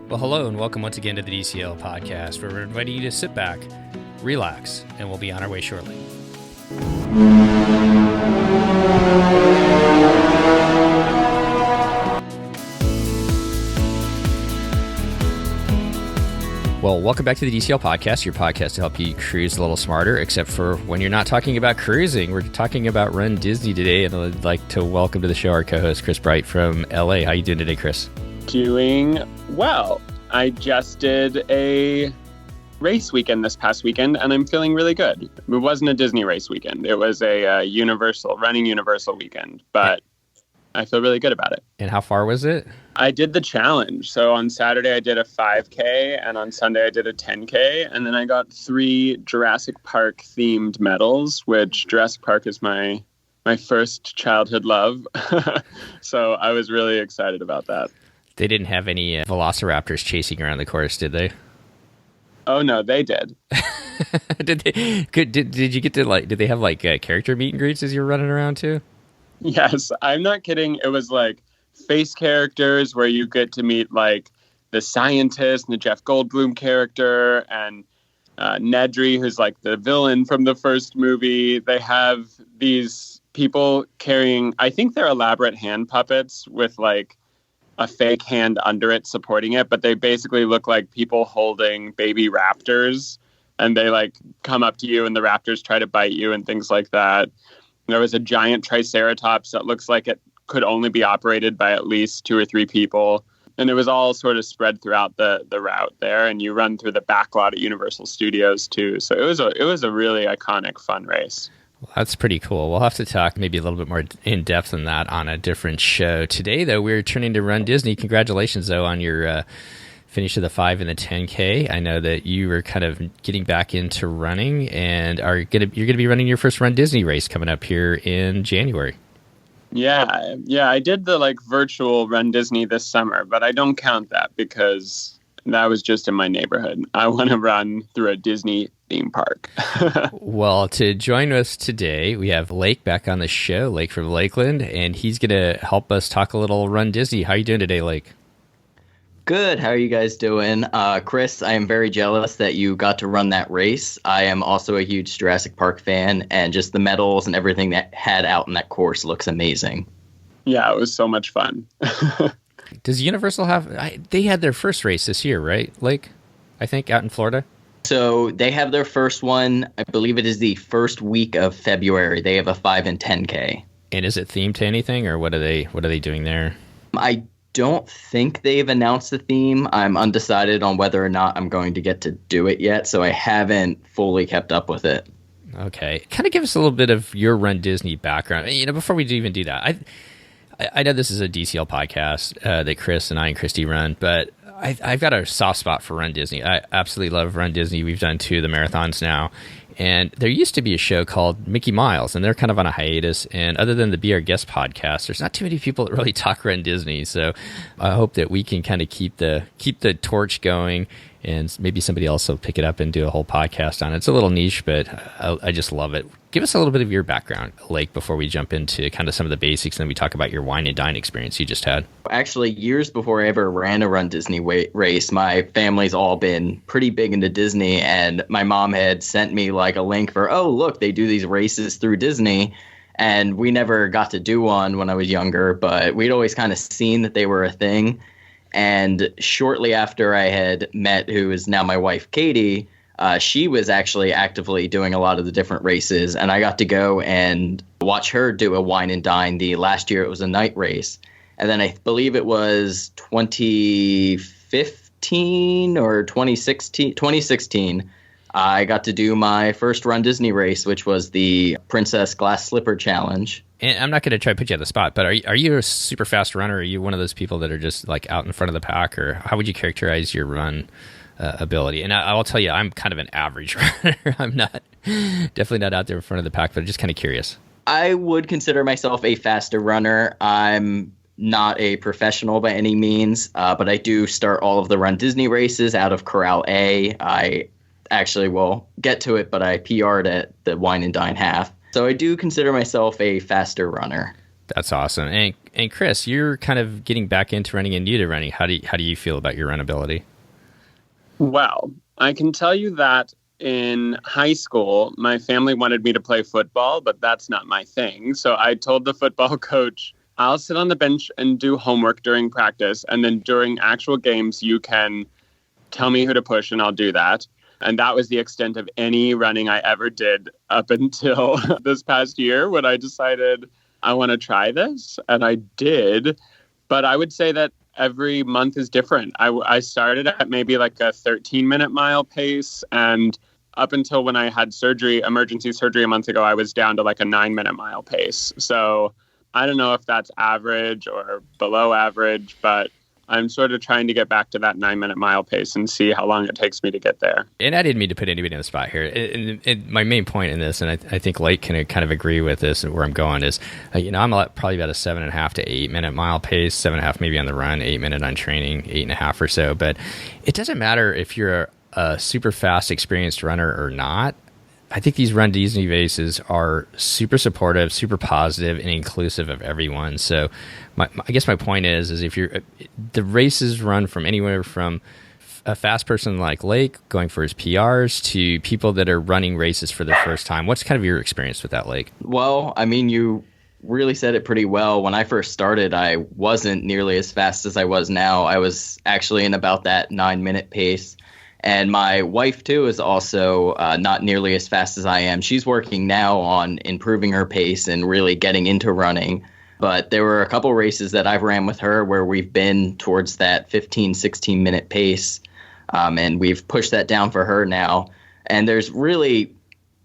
Well, hello and welcome once again to the DCL podcast, where we're inviting you to sit back, relax, and we'll be on our way shortly. Well, welcome back to the DCL podcast, your podcast to help you cruise a little smarter, except for when you're not talking about cruising. We're talking about Run Disney today, and I'd like to welcome to the show our co-host, Chris Bright from LA. How you doing today, Chris? Doing well. I just did a race weekend this past weekend, and I'm feeling really good. It wasn't a Disney race weekend. It was a running Universal weekend, but I feel really good about it. And how far was it? I did the challenge. So on Saturday, I did a 5K, and on Sunday, I did a 10K, and then I got 3 Jurassic Park themed medals, which Jurassic Park is my first childhood love. So I was really excited about that. They didn't have any velociraptors chasing around the course, did they? Oh no, they did. Did you get to did they have character meet and greets as you were running around too? Yes, I'm not kidding. It was like face characters where you get to meet like the scientist and the Jeff Goldblum character and Nedry, who's like the villain from the first movie. They have these people carrying, I think they're elaborate hand puppets with like a fake hand under it supporting it, but they basically look like people holding baby raptors, and they like come up to you and the raptors try to bite you and things like that. There was a giant triceratops that looks like it could only be operated by at least 2 or 3 people. And it was all sort of spread throughout the route there. And you run through the back lot at Universal Studios too. So it was a really iconic, fun race. Well, that's pretty cool. We'll have to talk maybe a little bit more in depth than that on a different show. Today, though, we're turning to Run Disney. Congratulations, though, on your finish of the 5 and the 10K. I know that you were kind of getting back into running, and you're going to be running your first Run Disney race coming up here in January. Yeah. I did the virtual Run Disney this summer, but I don't count that because that was just in my neighborhood. I want to run through a Disney theme park. Well, to join us today, we have Lake back on the show, Lake from Lakeland, and he's going to help us talk a little Run Disney. How are you doing today, Lake? Good. How are you guys doing? Chris, I am very jealous that you got to run that race. I am also a huge Jurassic Park fan, and just the medals and everything that had out in that course looks amazing. Yeah, it was so much fun. Does Universal they had their first race this year, right, Lake? I think out in Florida? So they have their first one. I believe it is the first week of February. They have a 5 and 10K. And is it themed to anything, or what are they doing there? I don't think they've announced the theme. I'm undecided on whether or not I'm going to get to do it yet, so I haven't fully kept up with it. Okay. Kind of give us a little bit of your Run Disney background. Before we even do that, I know this is a DCL podcast that Chris and I and Christy run, but I've got a soft spot for Run Disney. I absolutely love Run Disney. We've done 2 of the marathons now. And there used to be a show called Mickey Miles, and they're kind of on a hiatus. And other than the Be Our Guest podcast, there's not too many people that really talk Run Disney. So I hope that we can kind of keep the torch going, and maybe somebody else will pick it up and do a whole podcast on it. It's a little niche, but I just love it. Give us a little bit of your background, Lake, before we jump into kind of some of the basics, and then we talk about your wine and dine experience you just had. Actually, years before I ever ran a Run Disney race, my family's all been pretty big into Disney, and my mom had sent me like a link for, oh, look, they do these races through Disney. And we never got to do one when I was younger, but we'd always kind of seen that they were a thing. And shortly after I had met who is now my wife, Katie, she was actually actively doing a lot of the different races. And I got to go and watch her do a wine and dine. The last year it was a night race. And then I believe it was 2015 or 2016. I got to do my first Run Disney race, which was the Princess Glass Slipper Challenge. And I'm not going to try to put you on the spot, but are you a super fast runner? Are you one of those people that are just like out in front of the pack, or how would you characterize your run ability? And I will tell you, I'm kind of an average runner. I'm definitely not out there in front of the pack, but I'm just kind of curious. I would consider myself a faster runner. I'm not a professional by any means, but I do start all of the Run Disney races out of Corral A. I actually will get to it, but I PR'd at the Wine and Dine half. So I do consider myself a faster runner. That's awesome. And Chris, you're kind of getting back into running and new to running. How do you feel about your run ability? Well, I can tell you that in high school, my family wanted me to play football, but that's not my thing. So I told the football coach, I'll sit on the bench and do homework during practice. And then during actual games, you can tell me who to push and I'll do that. And that was the extent of any running I ever did up until this past year when I decided I want to try this. And I did. But I would say that every month is different. I started at maybe like a 13-minute mile pace. And up until when I had surgery, emergency surgery a month ago, I was down to like a 9-minute mile pace. So I don't know if that's average or below average, but I'm sort of trying to get back to that 9-minute mile pace and see how long it takes me to get there. And I didn't mean to put anybody in the spot here. And my main point in this, and I think Lake can kind of agree with this and where I'm going is, I'm probably about a 7.5 to 8-minute mile pace, 7.5 maybe on the run, 8-minute on training, 8.5 or so. But it doesn't matter if you're a super fast, experienced runner or not. I think these Run Disney races are super supportive, super positive, and inclusive of everyone. So I guess my point is if the races run from anywhere from a fast person like Lake going for his PRs to people that are running races for the first time. What's kind of your experience with that, Lake? Well, I mean, you really said it pretty well. When I first started, I wasn't nearly as fast as I was now. I was actually in about that 9-minute pace. And my wife, too, is also not nearly as fast as I am. She's working now on improving her pace and really getting into running. But there were a couple races that I've ran with her where we've been towards that 15, 16-minute pace. And we've pushed that down for her now. And there's really,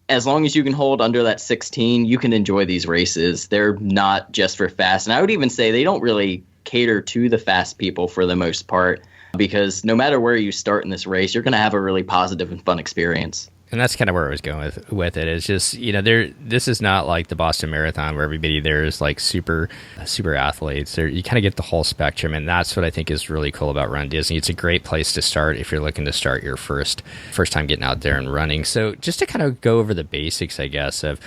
as long as you can hold under that 16, you can enjoy these races. They're not just for fast. And I would even say they don't really cater to the fast people for the most part, because no matter where you start in this race, you're going to have a really positive and fun experience. And that's kind of where I was going with it. It's just, this is not like the Boston Marathon where everybody there is like super athletes. You kind of get the whole spectrum, and that's what I think is really cool about Run Disney. It's a great place to start if you're looking to start your first time getting out there and running. So just to kind of go over the basics, I guess, of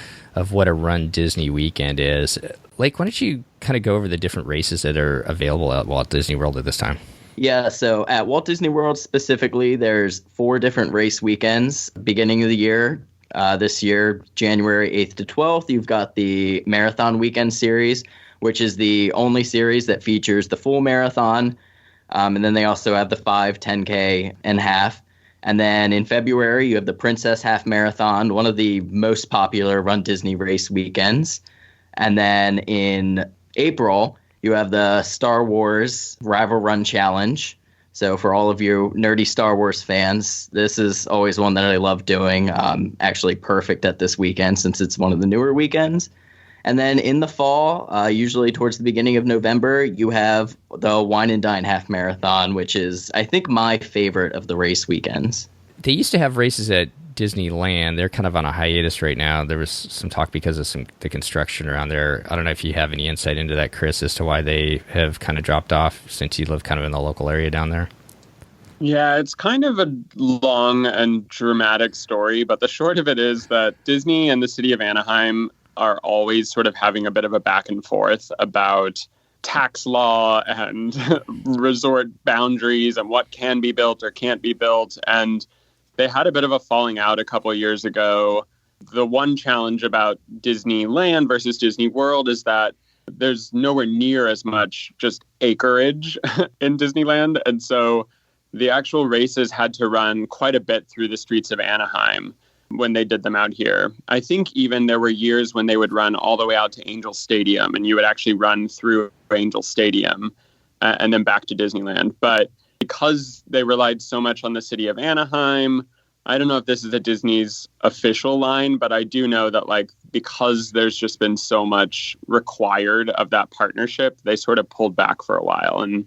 what a Run Disney weekend is, Lake, why don't you kind of go over the different races that are available at Walt Disney World at this time? Yeah, so at Walt Disney World specifically, there's 4 different race weekends beginning of the year. This year, January 8th to 12th, you've got the Marathon Weekend Series, which is the only series that features the full marathon. And then they also have the 5, 10K, and half. And then in February, you have the Princess Half Marathon, one of the most popular Run Disney race weekends. And then in April, you have the Star Wars Rival Run Challenge. So for all of you nerdy Star Wars fans, this is always one that I love doing. Actually perfect at this weekend since it's one of the newer weekends. And then in the fall, usually towards the beginning of November, you have the Wine and Dine Half Marathon, which is, I think, my favorite of the race weekends. They used to have races at Disneyland. They're kind of on a hiatus right now. There was some talk because of the construction around there. I don't know if you have any insight into that, Chris, as to why they have kind of dropped off since you live kind of in the local area down there. Yeah, it's kind of a long and dramatic story, but the short of it is that Disney and the city of Anaheim are always sort of having a bit of a back and forth about tax law and resort boundaries and what can be built or can't be built. And they had a bit of a falling out a couple of years ago. The one challenge about Disneyland versus Disney World is that there's nowhere near as much just acreage in Disneyland. And so the actual races had to run quite a bit through the streets of Anaheim when they did them out here. I think even there were years when they would run all the way out to Angel Stadium, and you would actually run through Angel Stadium and then back to Disneyland. But because they relied so much on the city of Anaheim, I don't know if this is a Disney's official line, but I do know that because there's just been so much required of that partnership, they sort of pulled back for a while. And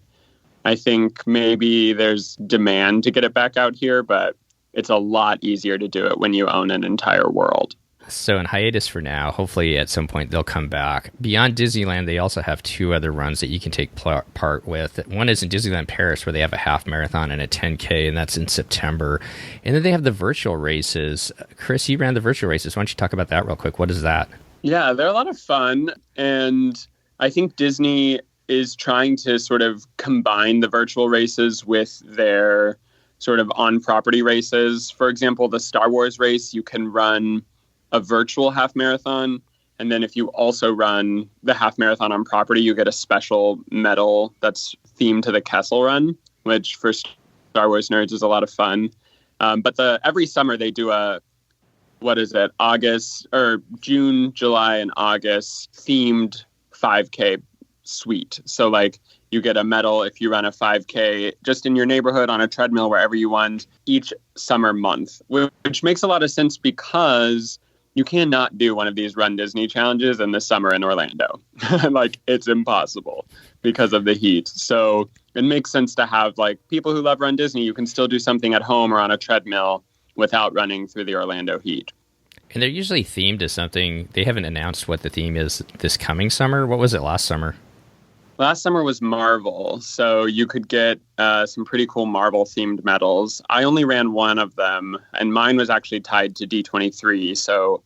I think maybe there's demand to get it back out here, but it's a lot easier to do it when you own an entire world. So in hiatus for now, hopefully at some point they'll come back. Beyond Disneyland, they also have 2 other runs that you can take part with. One is in Disneyland Paris, where they have a half marathon and a 10K, and that's in September. And then they have the virtual races. Chris, you ran the virtual races. Why don't you talk about that real quick? What is that? Yeah, they're a lot of fun. And I think Disney is trying to sort of combine the virtual races with their sort of on-property races. For example, the Star Wars race, you can run a virtual half marathon. And then if you also run the half marathon on property, you get a special medal that's themed to the Kessel Run, which for Star Wars nerds is a lot of fun. But every summer they do June, July, and August themed 5K suite. So like you get a medal if you run a 5K just in your neighborhood on a treadmill, wherever you want, each summer month, which makes a lot of sense because you cannot do one of these Run Disney challenges in the summer in Orlando. Like, it's impossible because of the heat. So it makes sense to have, like, people who love Run Disney, you can still do something at home or on a treadmill without running through the Orlando heat. And they're usually themed to something. They haven't announced what the theme is this coming summer. What was it last summer? Last summer was Marvel, so you could get some pretty cool Marvel-themed medals. I only ran one of them, and mine was actually tied to D23, so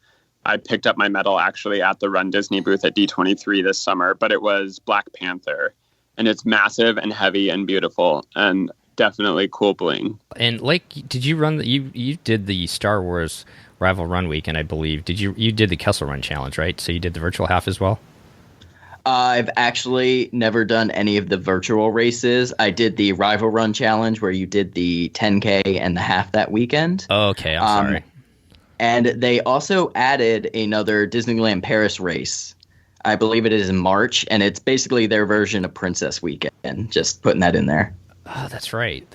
I picked up my medal actually at the Run Disney booth at D23 this summer, but it was Black Panther, and it's massive and heavy and beautiful, and definitely cool bling. And like, did you run you did the Star Wars Rival Run weekend, I believe. You did the Kessel Run challenge, right? So you did the virtual half as well? I've actually never done any of the virtual races. I did the Rival Run challenge where you did the 10K and the half that weekend. Oh, okay, I'm sorry. And they also added another Disneyland Paris race. I believe it is in March, and it's basically their version of Princess Weekend. Just putting that in there. Oh, that's right.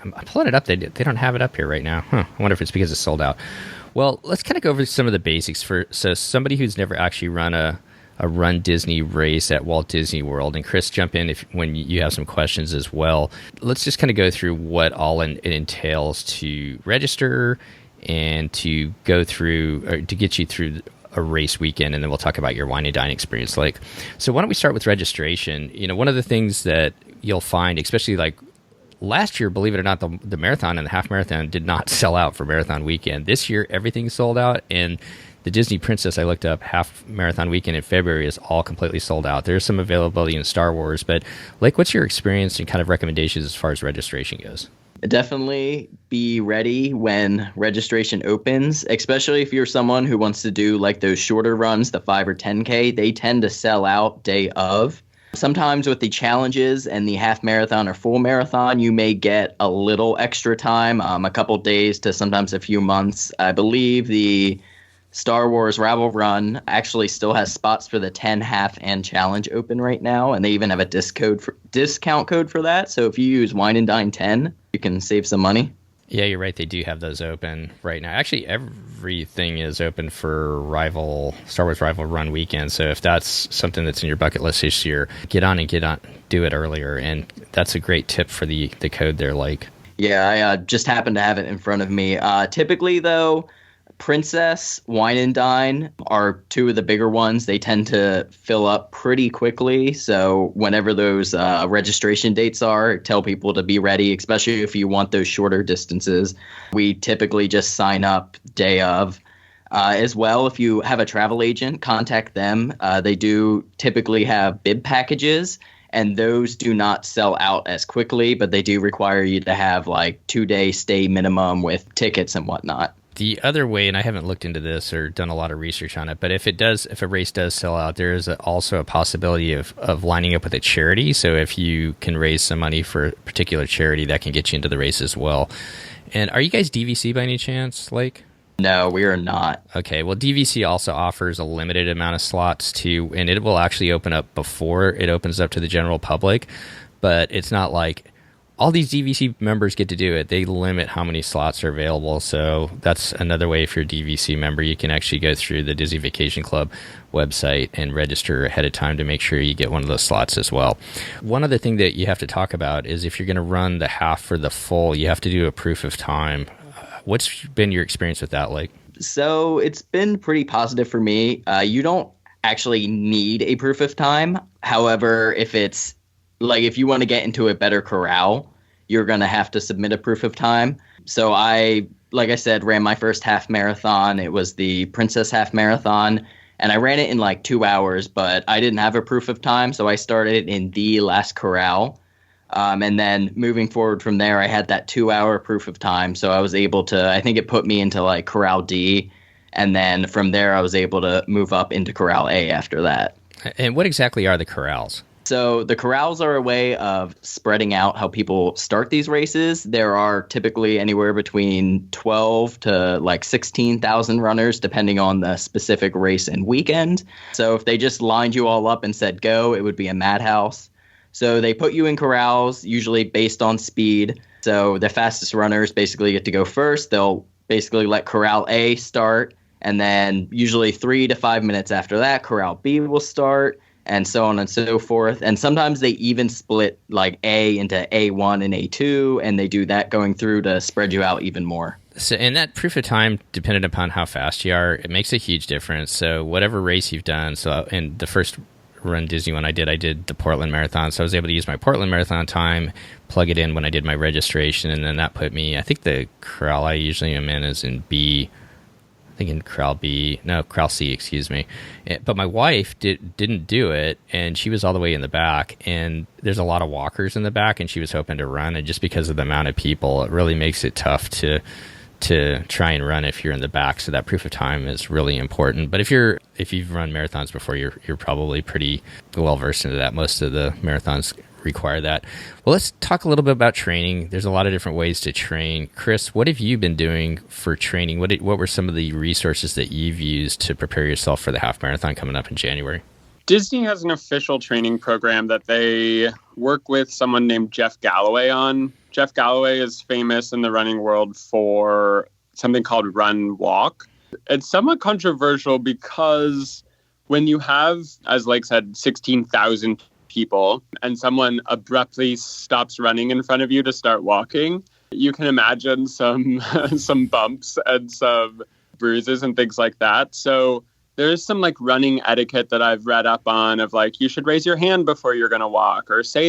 I'm pulling it up. They don't have it up here right now. I wonder if it's because it's sold out. Well, let's kind of go over some of the basics. So somebody who's never actually run a Run Disney race at Walt Disney World, and Chris, jump in when you have some questions as well. Let's just kind of go through what all it entails to register and to go through, or to get you through a race weekend, and then we'll talk about your wine and dine experience. So why don't we start with registration? One of the things that you'll find, especially like last year, believe it or not, the marathon and the half marathon did not sell out for marathon weekend. This year, everything's sold out, and the Disney Princess, I looked up, half marathon weekend in February is all completely sold out. There's some availability in Star Wars, but like, what's your experience and kind of recommendations as far as registration goes? Definitely be ready when registration opens, especially if you're someone who wants to do like those shorter runs, the 5 or 10K. They tend to sell out day of. Sometimes with the challenges and the half marathon or full marathon, you may get a little extra time, a couple days to sometimes a few months. I believe the Star Wars Rival Run actually still has spots for the 10, half, and challenge open right now, and they even have a discount code for that. So if you use Wine and Dine 10, you can save some money. Yeah, you're right. They do have those open right now. Actually, everything is open for Star Wars Rival Run weekend. So if that's something that's in your bucket list this year, do it earlier. And that's a great tip for the code there, like. Yeah, I just happen to have it in front of me. Typically, though, Princess, Wine and Dine are two of the bigger ones. They tend to fill up pretty quickly. So whenever those registration dates are, tell people to be ready, especially if you want those shorter distances. We typically just sign up day of. As well, if you have a travel agent, contact them. They do typically have bib packages, and those do not sell out as quickly, but they do require you to have like 2-day stay minimum with tickets and whatnot. The other way, and I haven't looked into this or done a lot of research on it, but if a race does sell out, there is also a possibility of lining up with a charity. So if you can raise some money for a particular charity, that can get you into the race as well. And are you guys DVC by any chance, Lake? No, we are not. Okay, well, DVC also offers a limited amount of slots too, and it will actually open up before it opens up to the general public, but it's not like all these DVC members get to do it. They limit how many slots are available. So that's another way. If you're a DVC member, you can actually go through the Disney Vacation Club website and register ahead of time to make sure you get one of those slots as well. One other thing that you have to talk about is if you're going to run the half for the full, you have to do a proof of time. What's been your experience with that, Like? So it's been pretty positive for me. You don't actually need a proof of time. However, if you want to get into a better corral, you're going to have to submit a proof of time. So like I said, ran my first half marathon. It was the Princess Half Marathon. And I ran it in like 2 hours, but I didn't have a proof of time, so I started in the last corral. And then moving forward from there, I had that 2 hour proof of time. So I was able to, I think it put me into like Corral D. And then from there, I was able to move up into Corral A after that. And what exactly are the corrals? So the corrals are a way of spreading out how people start these races. There are typically anywhere between 12 to like 16,000 runners, depending on the specific race and weekend. So if they just lined you all up and said go, it would be a madhouse. So they put you in corrals, usually based on speed. So the fastest runners basically get to go first. They'll basically let Corral A start. And then usually 3 to 5 minutes after that, Corral B will start, and so on and so forth. And sometimes they even split like A into A1 and A2, and they do that going through to spread you out even more. So, and that proof of time, dependent upon how fast you are, it makes a huge difference. So whatever race you've done, so in the first Run Disney one I did the Portland Marathon. So I was able to use my Portland Marathon time, plug it in when I did my registration, and then that put me, I think the corral I usually am in is in B. I think in Corral C, excuse me. But my wife didn't do it, and she was all the way in the back, and there's a lot of walkers in the back, and she was hoping to run, and just because of the amount of people, it really makes it tough to try and run if you're in the back. So that proof of time is really important. But if you've run marathons before, you're probably pretty well versed into that. Most of the marathons require that. Well, let's talk a little bit about training. There's a lot of different ways to train. Chris, what have you been doing for training? What were some of the resources that you've used to prepare yourself for the half marathon coming up in January? Disney has an official training program that they work with someone named Jeff Galloway on. Jeff Galloway is famous in the running world for something called Run Walk. It's somewhat controversial because when you have, as Lake said, 16,000 people and someone abruptly stops running in front of you to start walking, you can imagine some bumps and some bruises and things like that. So there's some like running etiquette that I've read up on of like, you should raise your hand before you're going to walk, or say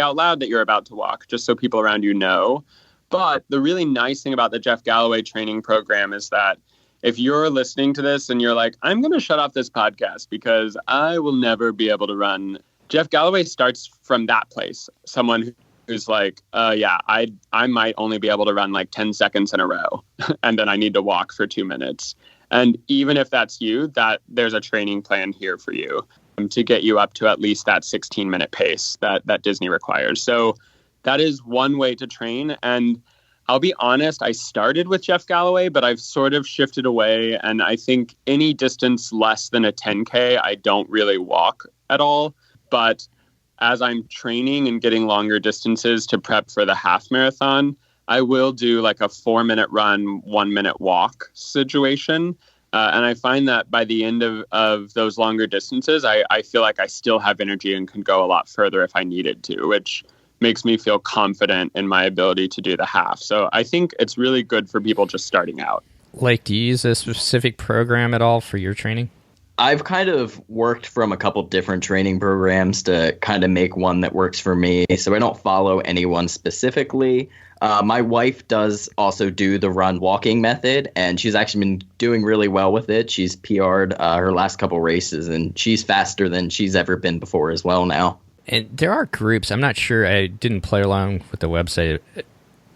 out loud that you're about to walk, just so people around you know. But the really nice thing about the Jeff Galloway training program is that if you're listening to this and you're like, I'm going to shut off this podcast because I will never be able to run, Jeff Galloway starts from that place. Someone who's like, I might only be able to run like 10 seconds in a row and then I need to walk for 2 minutes. And even if that's you, that there's a training plan here for you to get you up to at least that 16-minute pace that Disney requires. So that is one way to train. And I'll be honest, I started with Jeff Galloway, but I've sort of shifted away. And I think any distance less than a 10K, I don't really walk at all. But as I'm training and getting longer distances to prep for the half marathon, I will do like a 4-minute run, 1-minute walk situation. And I find that by the end of those longer distances, I feel like I still have energy and can go a lot further if I needed to, which makes me feel confident in my ability to do the half. So I think it's really good for people just starting out. Like, do you use a specific program at all for your training? I've kind of worked from a couple different training programs to kind of make one that works for me. So I don't follow anyone specifically. My wife does also do the run walking method, and she's actually been doing really well with it. She's PR'd her last couple races, and she's faster than she's ever been before as well now. And there are groups. I'm not sure. I didn't play along with the website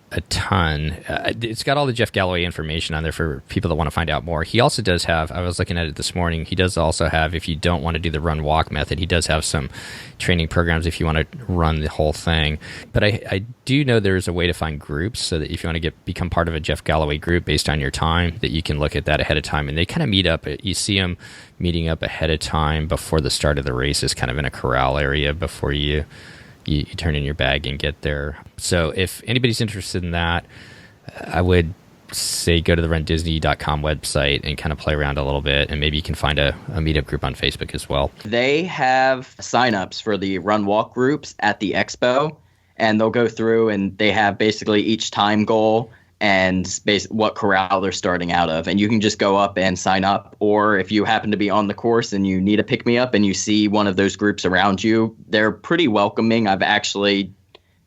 a ton. It's got all the Jeff Galloway information on there for people that want to find out more. He also does have, I was looking at it this morning, he does also have, if you don't want to do the run walk method, he does have some training programs if you want to run the whole thing. But I do know there's a way to find groups so that if you want to become part of a Jeff Galloway group based on your time, that you can look at that ahead of time. And they kind of meet up. You see them meeting up ahead of time before the start of the races, kind of in a corral area before you turn in your bag and get there. So if anybody's interested in that, I would say go to the RunDisney.com website and kind of play around a little bit, and maybe you can find a meetup group on Facebook as well. They have signups for the run walk groups at the expo, and they'll go through and they have basically each time goal and what corral they're starting out of. And you can just go up and sign up. Or if you happen to be on the course and you need a pick-me-up and you see one of those groups around you, they're pretty welcoming. I've actually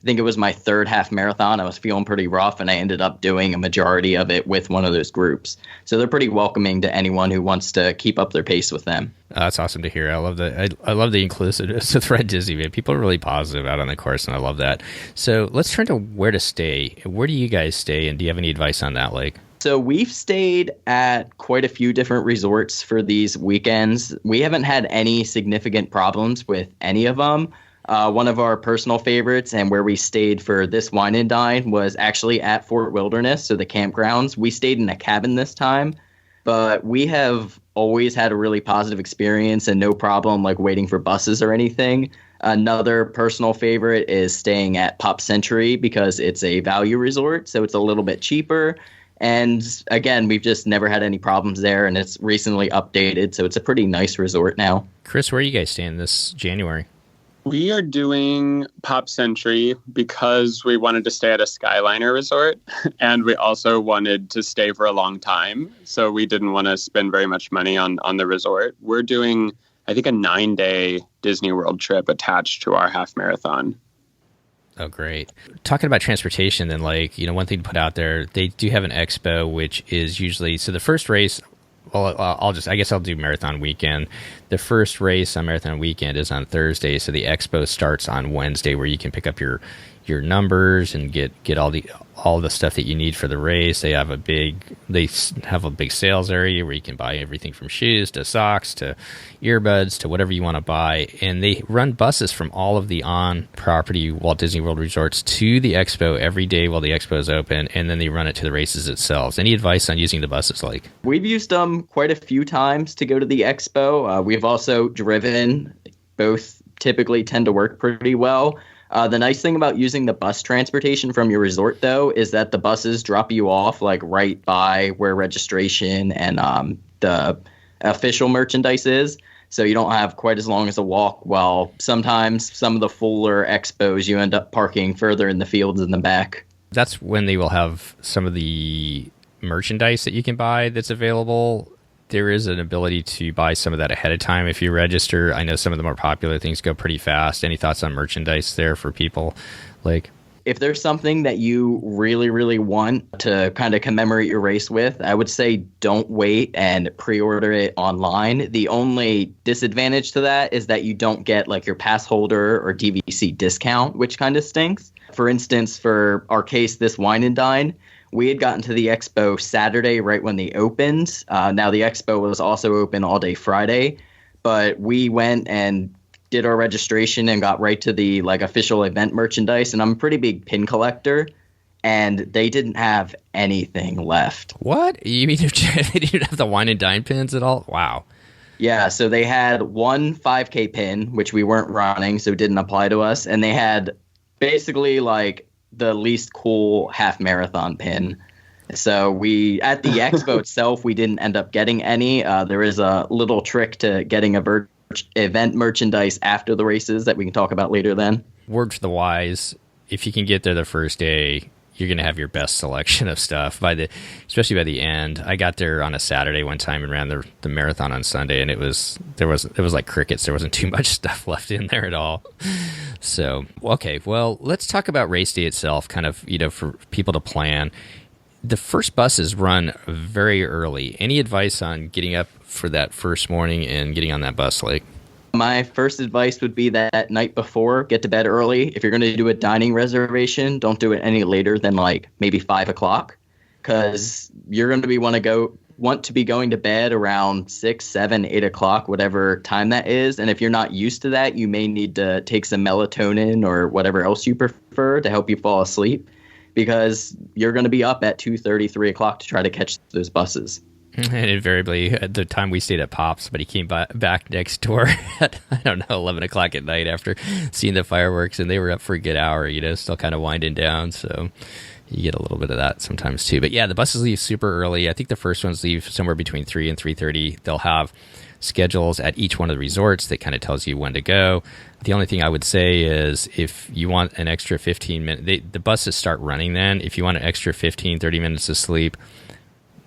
I think it was my third half marathon. I was feeling pretty rough, and I ended up doing a majority of it with one of those groups. So they're pretty welcoming to anyone who wants to keep up their pace with them. That's awesome to hear. I love the inclusiveness with Red Disney, man. People are really positive out on the course, and I love that. So let's turn to where to stay. Where do you guys stay, and do you have any advice on that, Lake? So we've stayed at quite a few different resorts for these weekends. We haven't had any significant problems with any of them. One of our personal favorites and where we stayed for this wine and dine was actually at Fort Wilderness, so the campgrounds. We stayed in a cabin this time, but we have always had a really positive experience and no problem like waiting for buses or anything. Another personal favorite is staying at Pop Century because it's a value resort, so it's a little bit cheaper. And again, we've just never had any problems there, and it's recently updated, so it's a pretty nice resort now. Chris, where are you guys staying this January? We are doing Pop Century because we wanted to stay at a Skyliner resort, and we also wanted to stay for a long time. So we didn't want to spend very much money on the resort. We're doing, I think, a 9-day Disney World trip attached to our half marathon. Oh, great. Talking about transportation, then, like, one thing to put out there, they do have an expo, which is usually, so the first race, well, I guess I'll do marathon weekend. The first race on marathon weekend is on Thursday, so the expo starts on Wednesday, where you can pick up your numbers and get all the stuff that you need for the race. They have a big sales area where you can buy everything from shoes to socks to earbuds to whatever you want to buy. And they run buses from all of the on-property Walt Disney World resorts to the expo every day while the expo is open, and then they run it to the races itself. Any advice on using the buses, like? We've used them quite a few times to go to the expo. We've also driven. Both typically tend to work pretty well. The nice thing about using the bus transportation from your resort, though, is that the buses drop you off like right by where registration and the official merchandise is. So you don't have quite as long as a walk, while sometimes some of the fuller expos you end up parking further in the fields in the back. That's when they will have some of the merchandise that you can buy that's available. There is an ability to buy some of that ahead of time if you register. I know some of the more popular things go pretty fast. Any thoughts on merchandise there for people? Like, if there's something that you really, really want to kind of commemorate your race with, I would say don't wait and pre-order it online. The only disadvantage to that is that you don't get like your pass holder or DVC discount, which kind of stinks. For instance, for our case, this wine and dine, we had gotten to the expo Saturday right when they opened. Now, the expo was also open all day Friday, but we went and did our registration and got right to the like official event merchandise. And I'm a pretty big pin collector, and they didn't have anything left. What? You mean they didn't have the wine and dine pins at all? Wow. Yeah, so they had one 5K pin, which we weren't running, so it didn't apply to us. And they had basically like the least cool half marathon pin. So we, at the expo itself, we didn't end up getting any. There is a little trick to getting event merchandise after the races that we can talk about later then. Word to the wise, if you can get there the first day, you're going to have your best selection of stuff especially by the end. I got there on a Saturday one time and ran the marathon on Sunday, and it was like crickets. There wasn't too much stuff left in there at all. So, okay, well, let's talk about race day itself, kind of, for people to plan. The first buses run very early. Any advice on getting up for that first morning and getting on that bus, Lake? My first advice would be that night before, get to bed early. If you're going to do a dining reservation, don't do it any later than like maybe 5 o'clock, because you're going to want to be going to bed around 6, 7, 8 o'clock, whatever time that is. And if you're not used to that, you may need to take some melatonin or whatever else you prefer to help you fall asleep, because you're going to be up at 2:30, 3 o'clock to try to catch those buses. And invariably, at the time we stayed at Pop, somebody came back next door at, 11 o'clock at night after seeing the fireworks, and they were up for a good hour, still kind of winding down. So you get a little bit of that sometimes too. But yeah, the buses leave super early. I think the first ones leave somewhere between 3 and 3:30. They'll have schedules at each one of the resorts that kind of tells you when to go. The only thing I would say is if you want an extra 15 minutes, the buses start running then. If you want an extra 15, 30 minutes of sleep,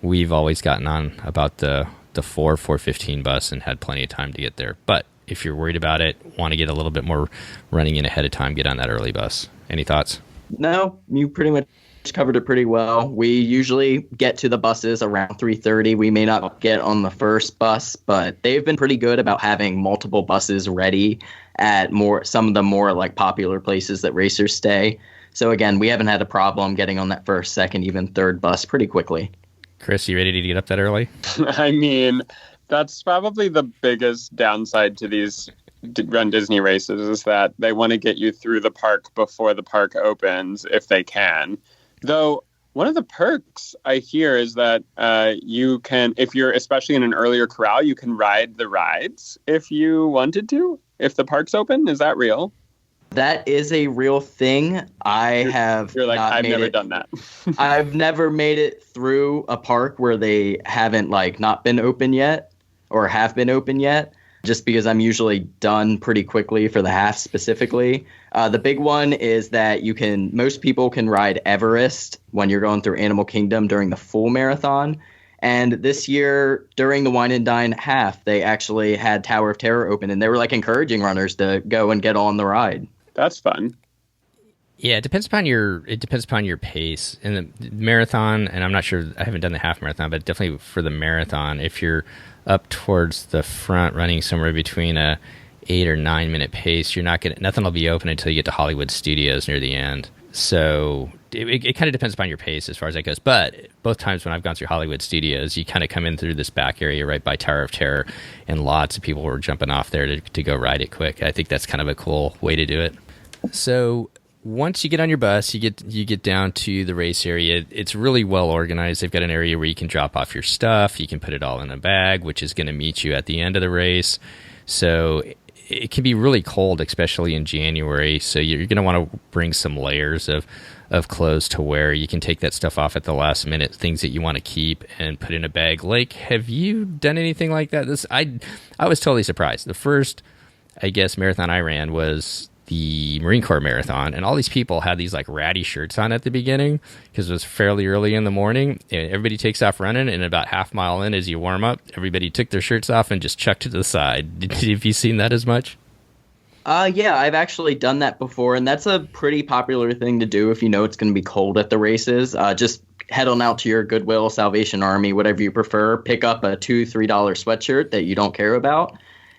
we've always gotten on about the 4:15 bus and had plenty of time to get there. But if you're worried about it, want to get a little bit more running in ahead of time, get on that early bus. Any thoughts? No, you pretty much covered it pretty well. We usually get to the buses around 3:30. We may not get on the first bus, but they've been pretty good about having multiple buses ready at some of the more like popular places that racers stay. So again, we haven't had a problem getting on that first, second, even third bus pretty quickly. Chris, you ready to get up that early? I mean, that's probably the biggest downside to these Run Disney races is that they want to get you through the park before the park opens if they can. Though one of the perks I hear is that you can, if you're especially in an earlier corral, you can ride the rides if you wanted to, if the park's open. Is that real? That is a real thing. You're like, I've never done that. I've never made it through a park where they haven't like not been open yet or have been open yet, just because I'm usually done pretty quickly for the half specifically. The big one is that most people can ride Everest when you're going through Animal Kingdom during the full marathon. And this year, during the Wine and Dine half, they actually had Tower of Terror open, and they were like encouraging runners to go and get on the ride. That's fun. Yeah, it depends upon your pace. In the marathon, and I'm not sure, I haven't done the half marathon, but definitely for the marathon, if you're up towards the front running somewhere between a 8 or 9 minute pace, nothing will be open until you get to Hollywood Studios near the end. So it kind of depends upon your pace as far as that goes. But both times when I've gone through Hollywood Studios, you kind of come in through this back area right by Tower of Terror, and lots of people were jumping off there to go ride it quick. I think that's kind of a cool way to do it. So once you get on your bus, you get down to the race area. It's really well organized. They've got an area where you can drop off your stuff. You can put it all in a bag, which is going to meet you at the end of the race. So it can be really cold, especially in January. So you're going to want to bring some layers of clothes to wear. You can take that stuff off at the last minute, things that you want to keep, and put in a bag. Lake, have you done anything like that? I was totally surprised. The first, I guess, marathon I ran was the Marine Corps Marathon, and all these people had these like ratty shirts on at the beginning because it was fairly early in the morning. And everybody takes off running, and about half mile in, as you warm up, everybody took their shirts off and just chucked to the side. Have you seen that as much? Yeah, I've actually done that before, and that's a pretty popular thing to do if you know it's going to be cold at the races. Just head on out to your Goodwill, Salvation Army, whatever you prefer, pick up a $2-3 sweatshirt that you don't care about.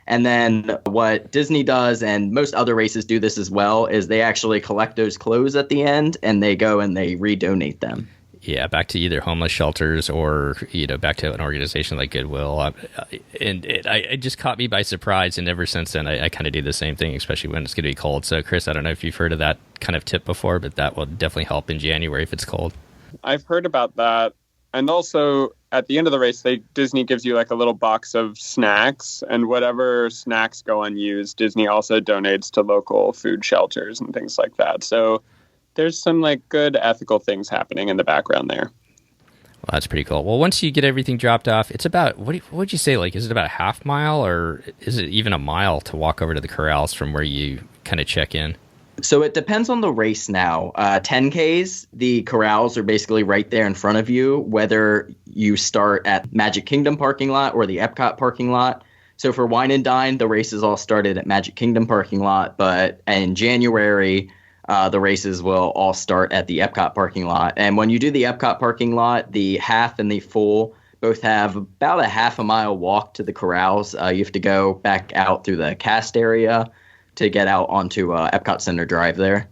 And then what Disney does, and most other races do this as well, is they actually collect those clothes at the end, and they go and they redonate them. Yeah, back to either homeless shelters or back to an organization like Goodwill. And it just caught me by surprise, and ever since then I kind of do the same thing, especially when it's going to be cold. So, Chris, I don't know if you've heard of that kind of tip before, but that will definitely help in January if it's cold. I've heard about that. And also, at the end of the race, Disney gives you like a little box of snacks, and whatever snacks go unused, Disney also donates to local food shelters and things like that. So there's some like good ethical things happening in the background there. Well, that's pretty cool. Well, once you get everything dropped off, it's about, what would you say, like, is it about a half mile, or is it even a mile to walk over to the corrals from where you kind of check in? So it depends on the race now. 10Ks, the corrals are basically right there in front of you, whether you start at Magic Kingdom parking lot or the Epcot parking lot. So for Wine and Dine, the races all started at Magic Kingdom parking lot, but in January, the races will all start at the Epcot parking lot. And when you do the Epcot parking lot, the half and the full both have about a half a mile walk to the corrals. You have to go back out through the cast area to get out onto Epcot Center Drive there.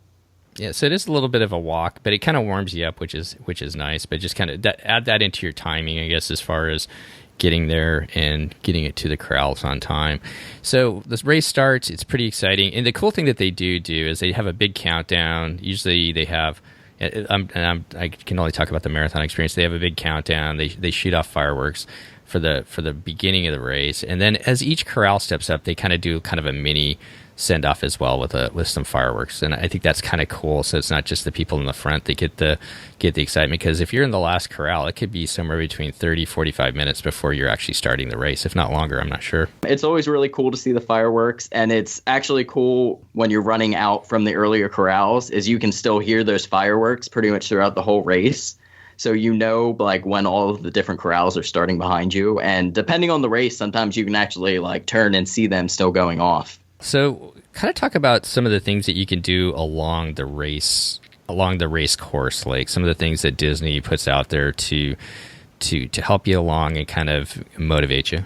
Yeah, so it is a little bit of a walk, but it kind of warms you up, which is nice. But just kind of add that into your timing, I guess, as far as getting there and getting it to the corrals on time. So this race starts. It's pretty exciting. And the cool thing that they do is they have a big countdown. Usually they have, I can only talk about the marathon experience. They have a big countdown. They shoot off fireworks for the beginning of the race. And then as each corral steps up, they kind of do kind of a mini send off as well with some fireworks, and I think that's kind of cool. So it's not just the people in the front that get the excitement, because if you're in the last corral, it could be somewhere between 30-45 minutes before you're actually starting the race, if not longer. I'm not sure. It's always really cool to see the fireworks, and it's actually cool when you're running out from the earlier corrals is you can still hear those fireworks pretty much throughout the whole race. So like when all of the different corrals are starting behind you, and depending on the race, sometimes you can actually like turn and see them still going off. So, kind of talk about some of the things that you can do along the race course, like some of the things that Disney puts out there to help you along and kind of motivate you.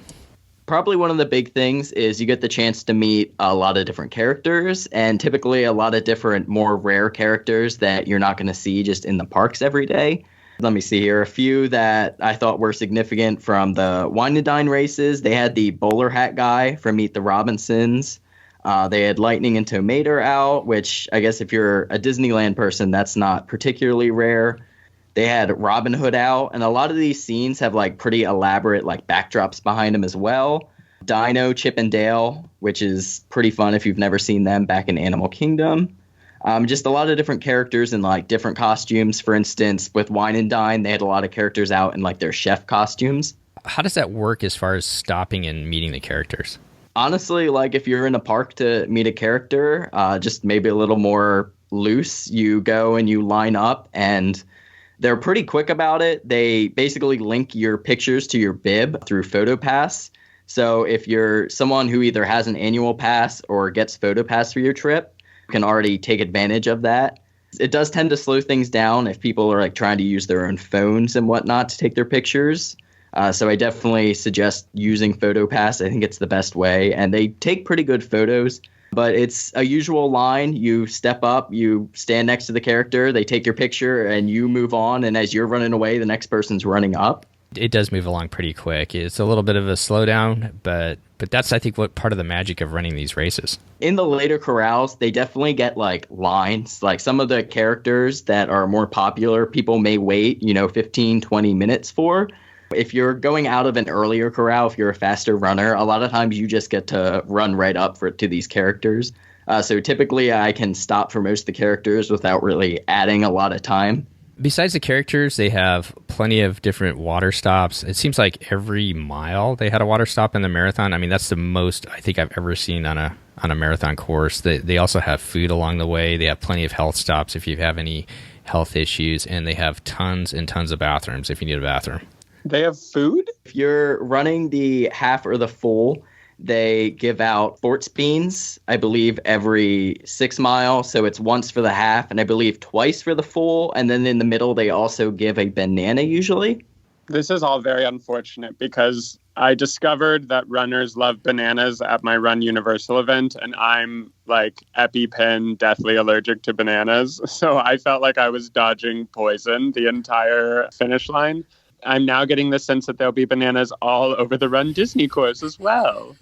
Probably one of the big things is you get the chance to meet a lot of different characters, and typically a lot of different, more rare characters that you're not going to see just in the parks every day. Let me see here. A few that I thought were significant from the Wine and Dine races. They had the bowler hat guy from Meet the Robinsons. They had Lightning and Tomato out, which I guess if you're a Disneyland person, that's not particularly rare. They had Robin Hood out, and a lot of these scenes have like pretty elaborate like backdrops behind them as well. Dino, Chip and Dale, which is pretty fun if you've never seen them back in Animal Kingdom. Just a lot of different characters in like different costumes. For instance, with Wine and Dine, they had a lot of characters out in like their chef costumes. How does that work as far as stopping and meeting the characters? Honestly, like if you're in a park to meet a character, just maybe a little more loose, you go and you line up, and they're pretty quick about it. They basically link your pictures to your bib through PhotoPass. So if you're someone who either has an annual pass or gets PhotoPass for your trip, you can already take advantage of that. It does tend to slow things down if people are like trying to use their own phones and whatnot to take their pictures. So I definitely suggest using PhotoPass. I think it's the best way, and they take pretty good photos. But it's a usual line. You step up, you stand next to the character, they take your picture, and you move on. And as you're running away, the next person's running up. It does move along pretty quick. It's a little bit of a slowdown, but that's, I think, what part of the magic of running these races. In the later corrals, they definitely get like lines. Like some of the characters that are more popular, people may wait, 15, 20 minutes for. If you're going out of an earlier corral, if you're a faster runner, a lot of times you just get to run right up to these characters. So typically I can stop for most of the characters without really adding a lot of time. Besides the characters, they have plenty of different water stops. It seems like every mile they had a water stop in the marathon. I mean, that's the most I think I've ever seen on a marathon course. They also have food along the way. They have plenty of health stops if you have any health issues, and they have tons and tons of bathrooms if you need a bathroom. They have food? If you're running the half or the full, they give out sports beans, I believe, every 6 miles. So it's once for the half, and I believe twice for the full. And then in the middle, they also give a banana usually. This is all very unfortunate because I discovered that runners love bananas at my Run Universal event, and I'm like EpiPen deathly allergic to bananas. So I felt like I was dodging poison the entire finish line. I'm now getting the sense that there'll be bananas all over the Run Disney course as well.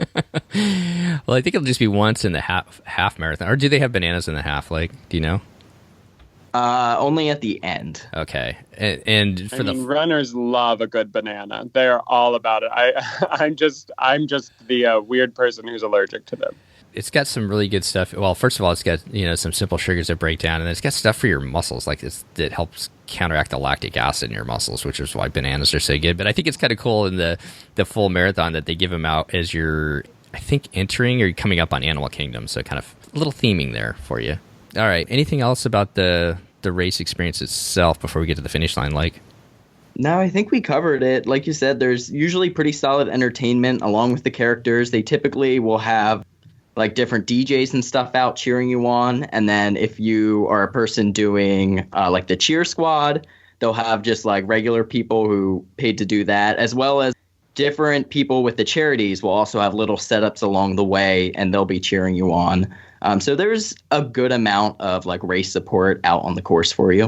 Well, I think it'll just be once in the half marathon. Or do they have bananas in the half? Like, do you know? Only at the end. Okay. And for runners love a good banana. They're all about it. I'm just the weird person who's allergic to them. It's got some really good stuff. Well, first of all, it's got some simple sugars that break down, and then it's got stuff for your muscles, like that helps counteract the lactic acid in your muscles, which is why bananas are so good. But I think it's kind of cool in the full marathon that they give them out as you're, I think, entering or coming up on Animal Kingdom. So kind of a little theming there for you. All right. Anything else about the race experience itself before we get to the finish line, like? No, I think we covered it. Like you said, there's usually pretty solid entertainment along with the characters. They typically will have like different DJs and stuff out cheering you on. And then if you are a person doing like the cheer squad, they'll have just like regular people who paid to do that, as well as different people with the charities will also have little setups along the way, and they'll be cheering you on. So there's a good amount of like race support out on the course for you.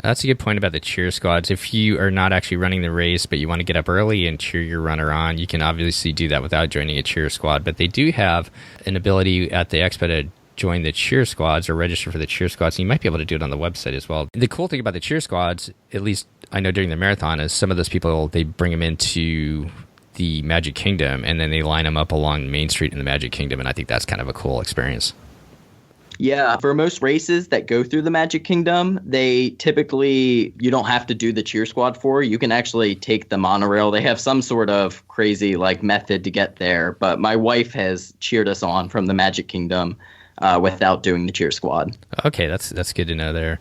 That's a good point about the cheer squads. If you are not actually running the race, but you want to get up early and cheer your runner on, you can obviously do that without joining a cheer squad. But they do have an ability at the expo to join the cheer squads or register for the cheer squads. And you might be able to do it on the website as well. The cool thing about the cheer squads, at least I know during the marathon, is some of those people, they bring them into the Magic Kingdom, and then they line them up along Main Street in the Magic Kingdom. And I think that's kind of a cool experience. Yeah, for most races that go through the Magic Kingdom, they typically, you don't have to do the cheer squad for. You can actually take the monorail. They have some sort of crazy like method to get there, but my wife has cheered us on from the Magic Kingdom without doing the cheer squad. Okay, that's good to know there.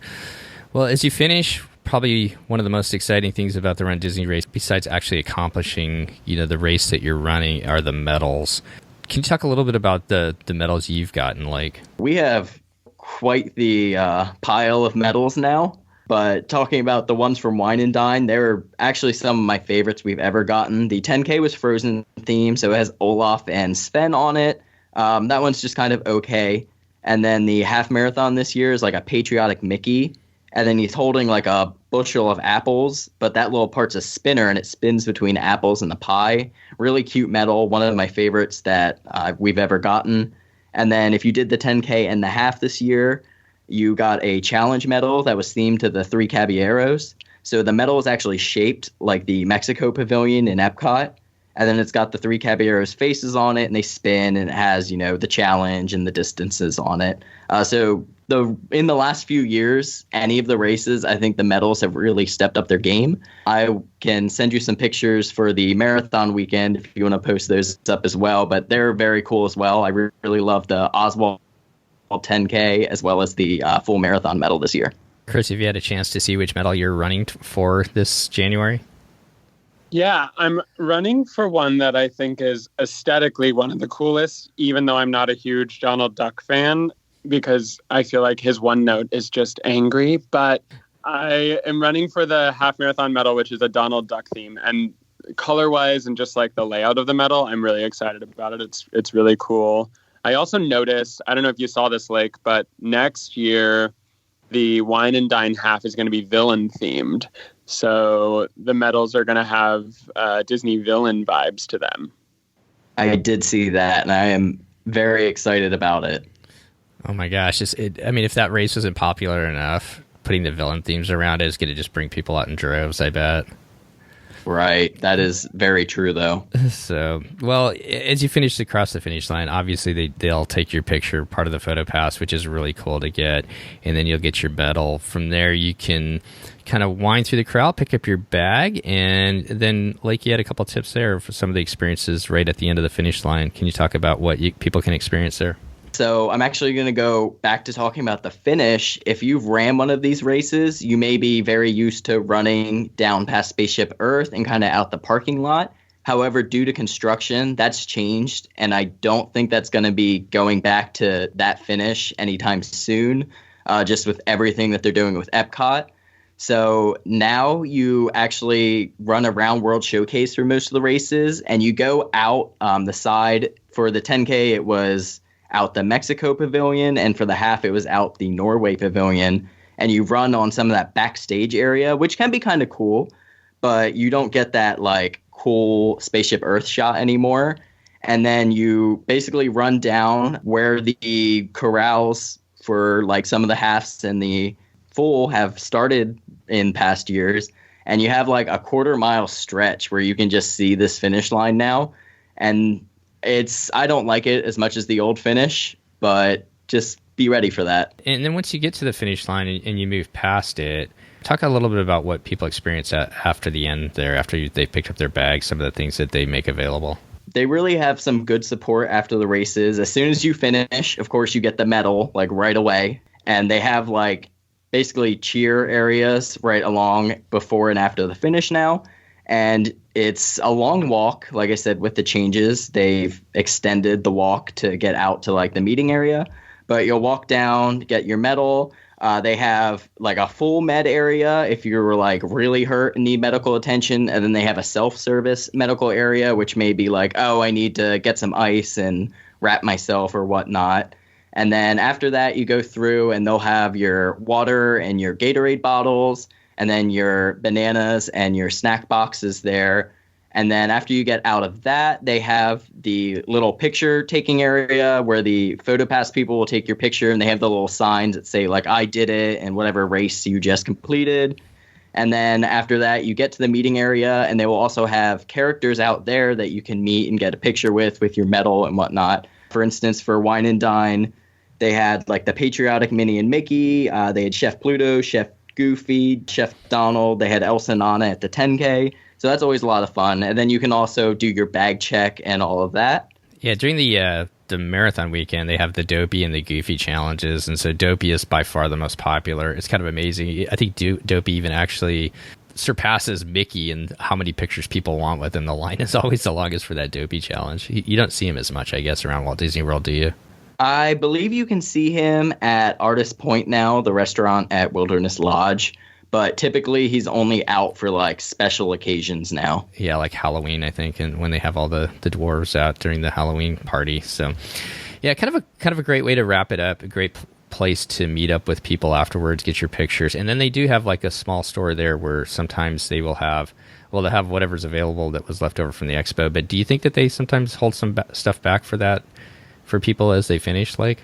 Well, as you finish, probably one of the most exciting things about the Run Disney race, besides actually accomplishing, the race that you're running, are the medals. Can you talk a little bit about the medals you've gotten? Like, we have quite the pile of medals now. But talking about the ones from Wine and Dine, they're actually some of my favorites we've ever gotten. The 10K was Frozen theme, so it has Olaf and Sven on it. That one's just kind of okay. And then the half marathon this year is like a patriotic Mickey. And then he's holding like a bushel of apples, but that little part's a spinner, and it spins between apples and the pie. Really cute medal, one of my favorites that we've ever gotten. And then if you did the 10K and the half this year, you got a challenge medal that was themed to the Three Caballeros. So the medal is actually shaped like the Mexico Pavilion in Epcot. And then it's got the Three Caballeros faces on it, and they spin, and it has, the challenge and the distances on it. So in the last few years, any of the races, I think the medals have really stepped up their game. I can send you some pictures for the marathon weekend if you want to post those up as well. But they're very cool as well. I really love the Oswald 10K as well as the full marathon medal this year. Chris, have you had a chance to see which medal you're running for this January? Yeah, I'm running for one that I think is aesthetically one of the coolest, even though I'm not a huge Donald Duck fan, because I feel like his one note is just angry. But I am running for the half marathon medal, which is a Donald Duck theme. And color-wise and just like the layout of the medal, I'm really excited about it. It's really cool. I also noticed, I don't know if you saw this, Lake, but next year, the Wine and Dine half is going to be villain themed. So the medals are going to have Disney villain vibes to them. I did see that, and I am very excited about it. Oh my gosh. If that race wasn't popular enough, putting the villain themes around it is going to just bring people out in droves, I bet. Right. That is very true, though. So, well, as you finish across the finish line, obviously they'll take your picture, part of the photo pass, which is really cool to get, and then you'll get your medal. From there, you can kind of wind through the crowd, pick up your bag, and then, like, you had a couple tips there for some of the experiences right at the end of the finish line. Can you talk about what people can experience there? So I'm actually going to go back to talking about the finish. If you've ran one of these races, you may be very used to running down past Spaceship Earth and kind of out the parking lot. However, due to construction, that's changed, and I don't think that's going to be going back to that finish anytime soon, just with everything that they're doing with Epcot. So now you actually run around World Showcase for most of the races, and you go out the side. For the 10K, it was out the Mexico Pavilion, and for the half, it was out the Norway Pavilion. And you run on some of that backstage area, which can be kind of cool, but you don't get that like cool Spaceship Earth shot anymore. And then you basically run down where the corrals for like some of the halves and the full have started in past years. And you have like a 1/4 mile stretch where you can just see this finish line now. And I don't like it as much as the old finish, but just be ready for that. And then once you get to the finish line and you move past it, talk a little bit about what people experience after the end there, after they picked up their bags, some of the things that they make available. They really have some good support after the races. As soon as you finish, of course, you get the medal like right away. And they have like basically cheer areas right along before and after the finish now. And it's a long walk. Like I said, with the changes, they've extended the walk to get out to like the meeting area. But you'll walk down, get your medal. They have like a full med area if you were like really hurt and need medical attention. And then they have a self-service medical area, which may be like, oh, I need to get some ice and wrap myself or whatnot. And then after that, you go through and they'll have your water and your Gatorade bottles, and then your bananas and your snack boxes there. And then after you get out of that, they have the little picture taking area where the PhotoPass people will take your picture, and they have the little signs that say like, I did it, and whatever race you just completed. And then after that, you get to the meeting area, and they will also have characters out there that you can meet and get a picture with your medal and whatnot. For instance, for Wine and Dine, they had like the patriotic Minnie and Mickey. They had Chef Pluto, Chef Goofy, Chef Donald. They had Elsa and Anna at the 10K. So that's always a lot of fun. And then you can also do your bag check and all of that. Yeah, during the marathon weekend, they have the Dopey and the Goofy challenges. And so Dopey is by far the most popular. It's kind of amazing. I think Dopey even actually surpasses Mickey and how many pictures people want with him. The line is always the longest for that Dopey challenge. You don't see him as much, I guess, around Walt Disney World, do you? I believe you can see him at Artist Point now, the restaurant at Wilderness Lodge. But typically he's only out for like special occasions now. Yeah, like Halloween, I think, and when they have all the dwarves out during the Halloween party. So, yeah, kind of a great way to wrap it up. A great place to meet up with people afterwards, get your pictures, and then they do have like a small store there where sometimes they will have they have whatever's available that was left over from the expo. But do you think that they sometimes hold some stuff back for that for people as they finish, like?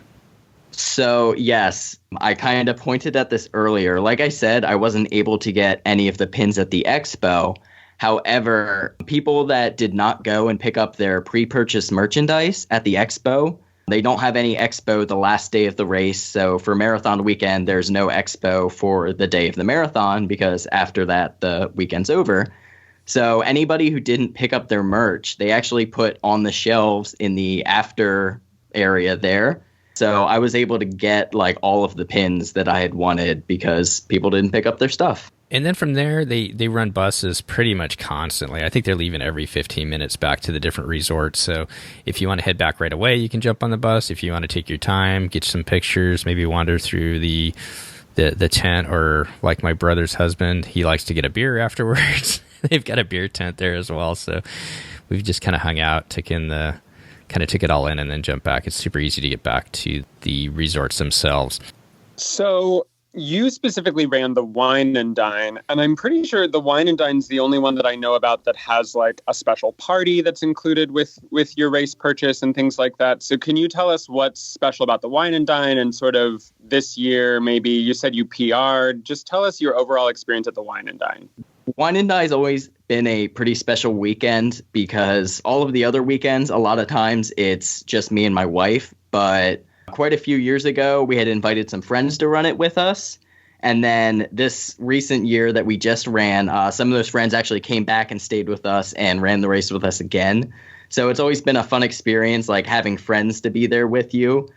So, yes, I kind of pointed at this earlier. Like I said, I wasn't able to get any of the pins at the expo. However, people that did not go and pick up their pre-purchase merchandise at the expo, they don't have any expo the last day of the race. So for marathon weekend, there's no expo for the day of the marathon because after that, the weekend's over. So anybody who didn't pick up their merch, they actually put on the shelves in the after area there. So I was able to get like all of the pins that I had wanted because people didn't pick up their stuff. And then from there, they run buses pretty much constantly. I think they're leaving every 15 minutes back to the different resorts. So if you want to head back right away, you can jump on the bus. If you want to take your time, get some pictures, maybe wander through the tent, or like my brother's husband, he likes to get a beer afterwards. They've got a beer tent there as well. So we've just kind of hung out, took it all in, and then jump back. It's super easy to get back to the resorts themselves. So you specifically ran the Wine and Dine, and I'm pretty sure the Wine and Dine is the only one that I know about that has like a special party that's included with your race purchase and things like that. So can you tell us what's special about the Wine and Dine, and sort of this year, maybe you said you PR'd, just tell us your overall experience at the Wine and Dine. Wine and Dine has always been a pretty special weekend because all of the other weekends, a lot of times it's just me and my wife. But quite a few years ago, we had invited some friends to run it with us. And then this recent year that we just ran, some of those friends actually came back and stayed with us and ran the race with us again. So it's always been a fun experience, like having friends to be there with you.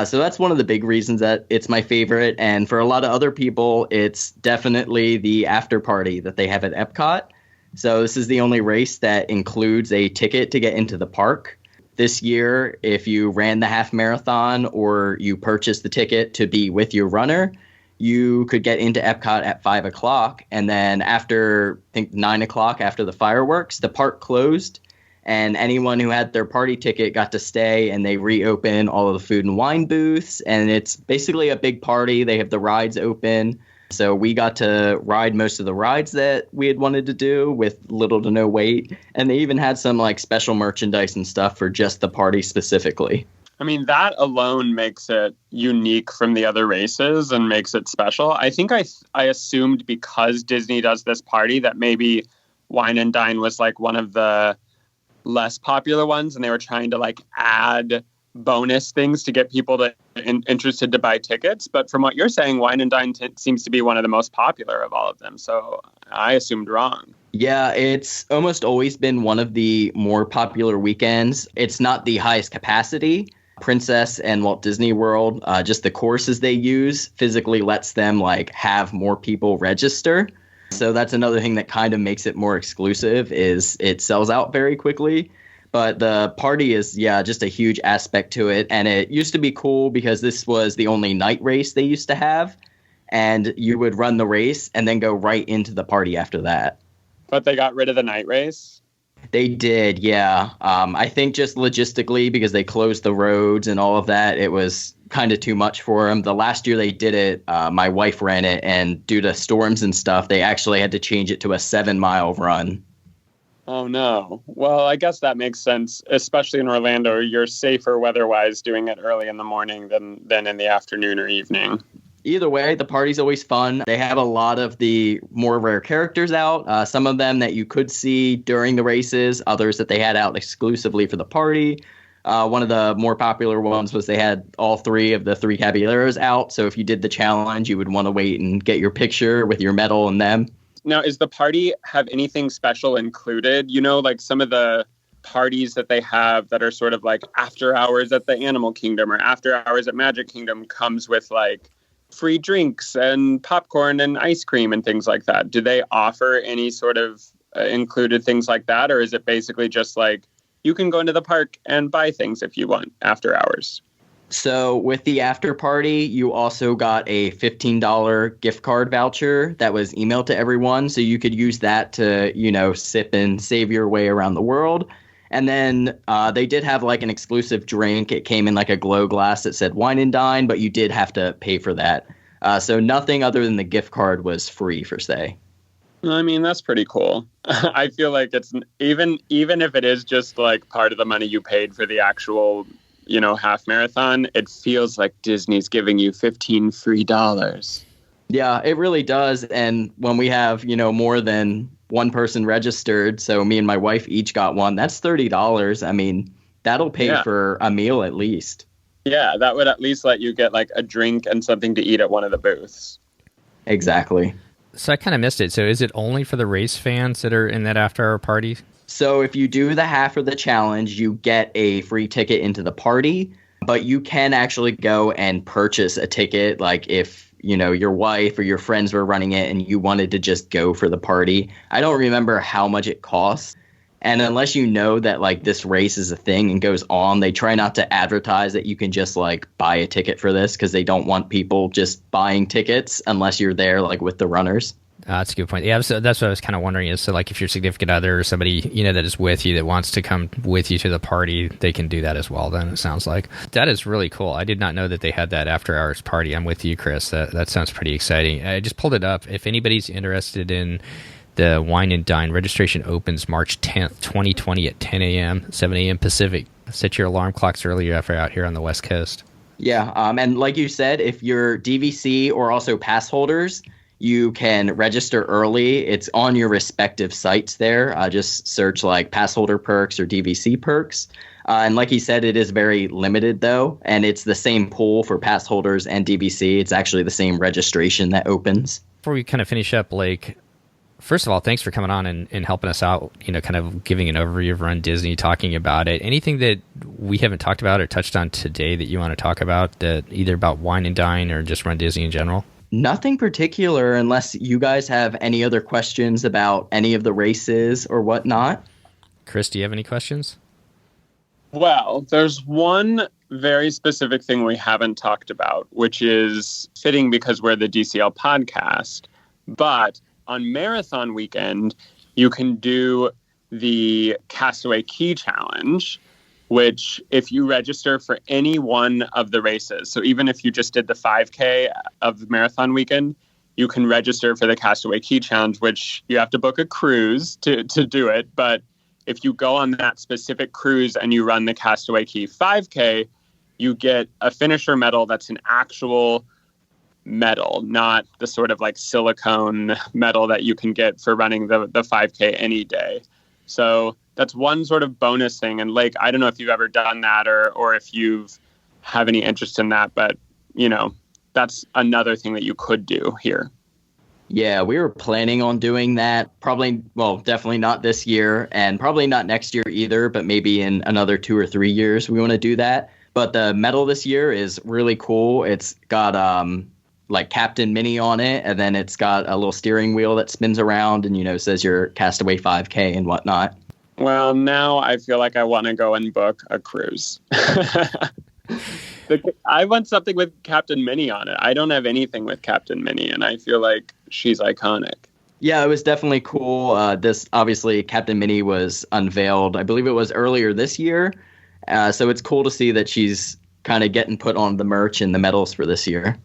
So that's one of the big reasons that it's my favorite. And for a lot of other people, it's definitely the after party that they have at Epcot. So this is the only race that includes a ticket to get into the park. This year, if you ran the half marathon or you purchased the ticket to be with your runner, you could get into Epcot at 5 o'clock. And then after, I think, 9 o'clock after the fireworks, the park closed. And anyone who had their party ticket got to stay, and they reopen all of the food and wine booths. And it's basically a big party. They have the rides open. So we got to ride most of the rides that we had wanted to do with little to no wait. And they even had some like special merchandise and stuff for just the party specifically. I mean, that alone makes it unique from the other races and makes it special. I think I assumed because Disney does this party that maybe Wine and Dine was like one of the less popular ones, and they were trying to like add bonus things to get people to interested to buy tickets. But from what you're saying, Wine and Dine seems to be one of the most popular of all of them. So I assumed wrong. Yeah, it's almost always been one of the more popular weekends. It's not the highest capacity. Princess and Walt Disney World, just the courses they use physically lets them like have more people register. So that's another thing that kind of makes it more exclusive, is it sells out very quickly. But the party is, just a huge aspect to it. And it used to be cool because this was the only night race they used to have. And you would run the race and then go right into the party after that. But they got rid of the night race? They did, yeah. I think just logistically, because they closed the roads and all of that, it was kind of too much for them. The last year they did it, my wife ran it, and due to storms and stuff, they actually had to change it to a 7-mile run. Oh, no. Well, I guess that makes sense, especially in Orlando. You're safer weather-wise doing it early in the morning than in the afternoon or evening. Either way, the party's always fun. They have a lot of the more rare characters out, some of them that you could see during the races, others that they had out exclusively for the party. One of the more popular ones was they had all 3 of the 3 Caballeros out. So if you did the challenge, you would want to wait and get your picture with your medal and them. Now, is the party have anything special included? You know, like some of the parties that they have that are sort of like after hours at the Animal Kingdom or after hours at Magic Kingdom comes with like free drinks and popcorn and ice cream and things like that. Do they offer any sort of included things like that? Or is it basically just like, you can go into the park and buy things if you want after hours? So with the after party, you also got a $15 gift card voucher that was emailed to everyone. So you could use that to, sip and save your way around the world. And then they did have like an exclusive drink. It came in like a glow glass that said wine and dine, but you did have to pay for that. So nothing other than the gift card was free for stay. I mean, that's pretty cool. I feel like it's even if it is just like part of the money you paid for the actual half marathon, it feels like Disney's giving you $15 free. Yeah, it really does. And when we have, more than one person registered, so me and my wife each got one, that's $30. I mean, that'll pay for a meal at least. Yeah, that would at least let you get like a drink and something to eat at one of the booths. Exactly. So I kind of missed it. So is it only for the race fans that are in that after-hour party? So if you do the half of the challenge, you get a free ticket into the party, but you can actually go and purchase a ticket. Like if, your wife or your friends were running it and you wanted to just go for the party. I don't remember how much it costs. And unless you know that like this race is a thing and goes on, they try not to advertise that you can just like buy a ticket for this because they don't want people just buying tickets unless you're there like with the runners. That's a good point. Yeah, so that's what I was kind of wondering is, so like if your significant other or somebody, that is with you that wants to come with you to the party, they can do that as well then, it sounds like. That is really cool. I did not know that they had that after hours party. I'm with you, Chris. That sounds pretty exciting. I just pulled it up. If anybody's interested in the Wine and Dine, registration opens March 10th, 2020 at 10 a.m., 7 a.m. Pacific. Set your alarm clocks earlier if you're out here on the West Coast. Yeah, and like you said, if you're DVC or also pass holders, you can register early. It's on your respective sites there. Just search like pass holder perks or DVC perks. And like he said, it is very limited though. And it's the same pool for pass holders and DVC. It's actually the same registration that opens. Before we kind of finish up, Blake, first of all, thanks for coming on and helping us out, kind of giving an overview of Run Disney, talking about it. Anything that we haven't talked about or touched on today that you want to talk about, either about Wine and Dine or just Run Disney in general? Nothing particular, unless you guys have any other questions about any of the races or whatnot. Chris, do you have any questions? Well, there's one very specific thing we haven't talked about, which is fitting because we're the DCL podcast. But on marathon weekend, you can do the Castaway Cay Challenge, which if you register for any one of the races, so even if you just did the 5K of marathon weekend, you can register for the Castaway Cay Challenge, which you have to book a cruise to do it. But if you go on that specific cruise and you run the Castaway Cay 5K, you get a finisher medal that's an actual medal, not the sort of like silicone medal that you can get for running the 5K any day. So that's one sort of bonus thing. And Lake, I don't know if you've ever done that or if you've have any interest in that, but that's another thing that you could do here. Yeah, we were planning on doing that. Definitely not this year and probably not next year either, but maybe in another 2 or 3 years we want to do that. But the medal this year is really cool. It's got like Captain Minnie on it, and then it's got a little steering wheel that spins around and, says your Castaway 5K and whatnot. Well, now I feel like I want to go and book a cruise. I want something with Captain Minnie on it. I don't have anything with Captain Minnie, and I feel like she's iconic. Yeah, it was definitely cool. Obviously, Captain Minnie was unveiled, I believe it was earlier this year. So it's cool to see that she's kind of getting put on the merch and the medals for this year.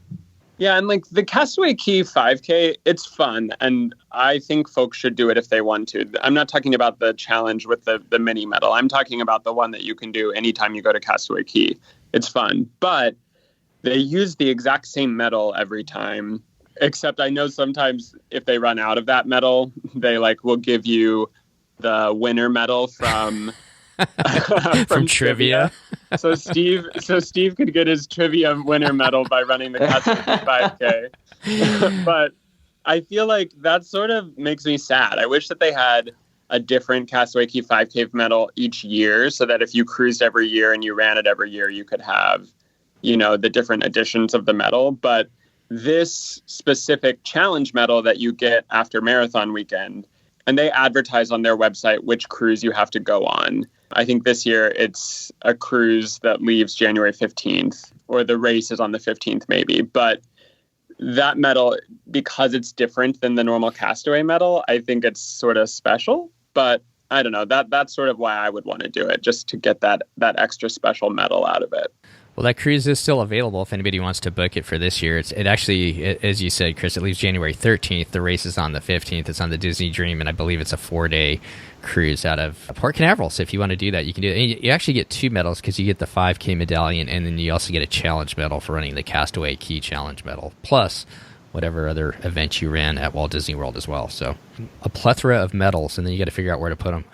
Yeah, and like the Castaway Cay 5K, it's fun, and I think folks should do it if they want to. I'm not talking about the challenge with the mini medal. I'm talking about the one that you can do anytime you go to Castaway Cay. It's fun, but they use the exact same medal every time, except I know sometimes if they run out of that medal, they will give you the winner medal from from trivia. So Steve could get his trivia winner medal by running the Castaway 5K. But I feel like that sort of makes me sad. I wish that they had a different Castaway Cay 5K medal each year, so that if you cruised every year and you ran it every year, you could have, the different editions of the medal. But this specific challenge medal that you get after marathon weekend. And they advertise on their website which cruise you have to go on. I think this year it's a cruise that leaves January 15th, or the race is on the 15th maybe. But that medal, because it's different than the normal Castaway medal, I think it's sort of special. But I don't know, that's sort of why I would want to do it, just to get that extra special medal out of it. Well, that cruise is still available if anybody wants to book it for this year. It actually, as you said, Chris, it leaves January 13th. The race is on the 15th. It's on the Disney Dream, and I believe it's a 4-day cruise out of Port Canaveral. So if you want to do that, you can do it. And you actually get 2 medals because you get the 5K medallion, and then you also get a challenge medal for running the Castaway Key Challenge medal, plus whatever other event you ran at Walt Disney World as well. So a plethora of medals, and then you got to figure out where to put them.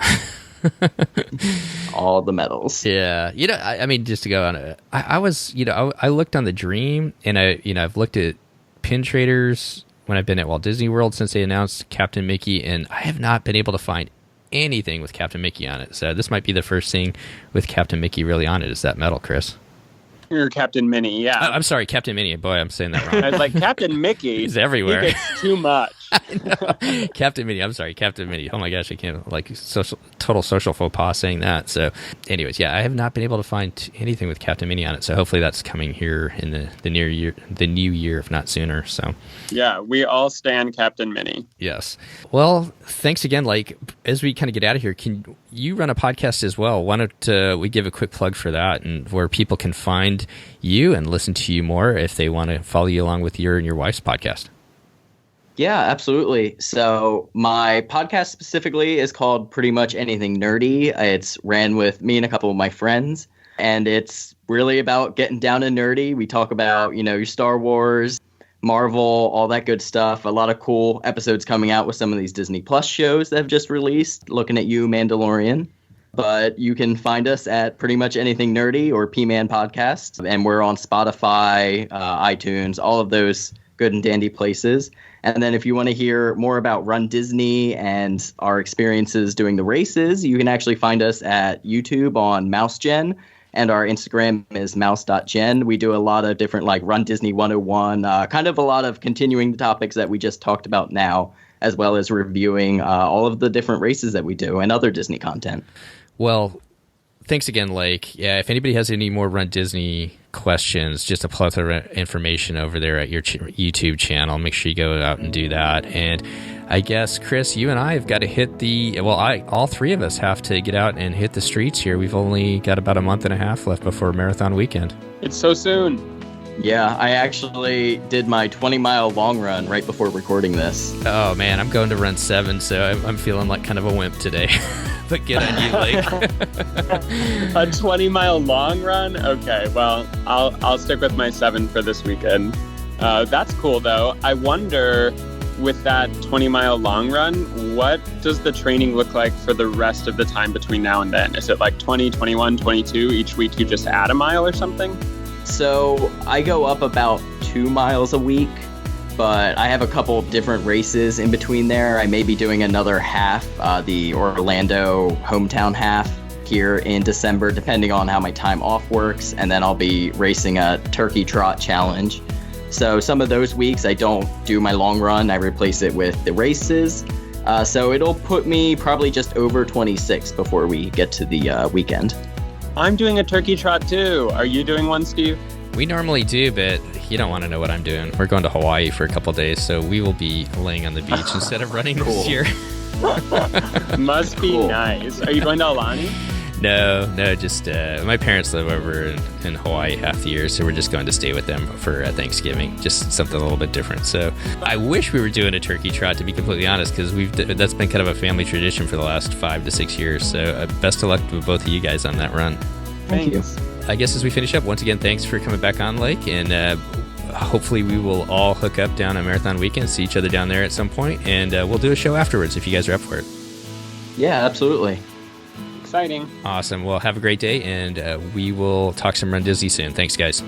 All the medals. Yeah. I mean, just to go on it, I was, I looked on the Dream, and I've looked at pin traders when I've been at Walt Disney World since they announced Captain Mickey, and I have not been able to find anything with Captain Mickey on it. So this might be the first thing with Captain Mickey really on it is that medal, Chris. Or Captain Minnie, yeah. I'm sorry, Captain Minnie. Boy, I'm saying that wrong. I was like, Captain Mickey. He's everywhere. He gets too much. I know. Captain Minnie. I'm sorry, Captain Minnie. Oh my gosh, I can't, total social faux pas saying that. So anyways, yeah, I have not been able to find anything with Captain Minnie on it. So hopefully that's coming here in the new year, if not sooner. So yeah, we all stand Captain Minnie. Yes. Well, thanks again. As we kind of get out of here, can you run a podcast as well? Why don't we give a quick plug for that, and where people can find you and listen to you more if they want to follow you along with your and your wife's podcast? Yeah, absolutely. So my podcast specifically is called Pretty Much Anything Nerdy. It's ran with me and a couple of my friends, and it's really about getting down and nerdy. We talk about, your Star Wars, Marvel, all that good stuff. A lot of cool episodes coming out with some of these Disney Plus shows that have just released. Looking at you, Mandalorian. But you can find us at Pretty Much Anything Nerdy or P-Man Podcast. And we're on Spotify, iTunes, all of those good and dandy places. And then if you want to hear more about Run Disney and our experiences doing the races, you can actually find us at YouTube on MouseGen. And our Instagram is mouse.gen. We do a lot of different Run Disney 101, kind of a lot of continuing the topics that we just talked about now, as well as reviewing all of the different races that we do and other Disney content. Well, thanks again, Lake. Yeah, if anybody has any more Run Disney questions, just a plethora of information over there at your YouTube channel. Make sure you go out and do that. And I guess, Chris, you and I have got to hit all 3 of us have to get out and hit the streets here. We've only got about a month and a half left before marathon weekend. It's so soon. Yeah, I actually did my 20-mile long run right before recording this. Oh, man, I'm going to run 7, so I'm feeling like kind of a wimp today. But good on you, Lake. A 20-mile long run? Okay, well, I'll stick with my 7 for this weekend. That's cool, though. I wonder, with that 20-mile long run, what does the training look like for the rest of the time between now and then? Is it like 20, 21, 22? Each week you just add a mile or something? So I go up about 2 miles a week, but I have a couple different races in between there. I may be doing another half, the Orlando hometown half here in December, depending on how my time off works. And then I'll be racing a Turkey Trot Challenge. So some of those weeks I don't do my long run. I replace it with the races. So it'll put me probably just over 26 before we get to the weekend. I'm doing a turkey trot too. Are you doing one, Steve? We normally do, but you don't want to know what I'm doing. We're going to Hawaii for a couple of days, so we will be laying on the beach instead of running this year. Must be nice. Are you going to Aulani? No, just my parents live over in Hawaii half the year, so we're just going to stay with them for Thanksgiving. Just something a little bit different. So I wish we were doing a turkey trot, to be completely honest, because that's been kind of a family tradition for the last 5 to 6 years. So best of luck with both of you guys on that run. Thank you. I guess as we finish up, once again, thanks for coming back on, Lake, and hopefully we will all hook up down on Marathon Weekend, see each other down there at some point, and we'll do a show afterwards if you guys are up for it. Yeah, absolutely. Exciting. Awesome. Well, have a great day, and we will talk some Run Disney soon. Thanks, guys.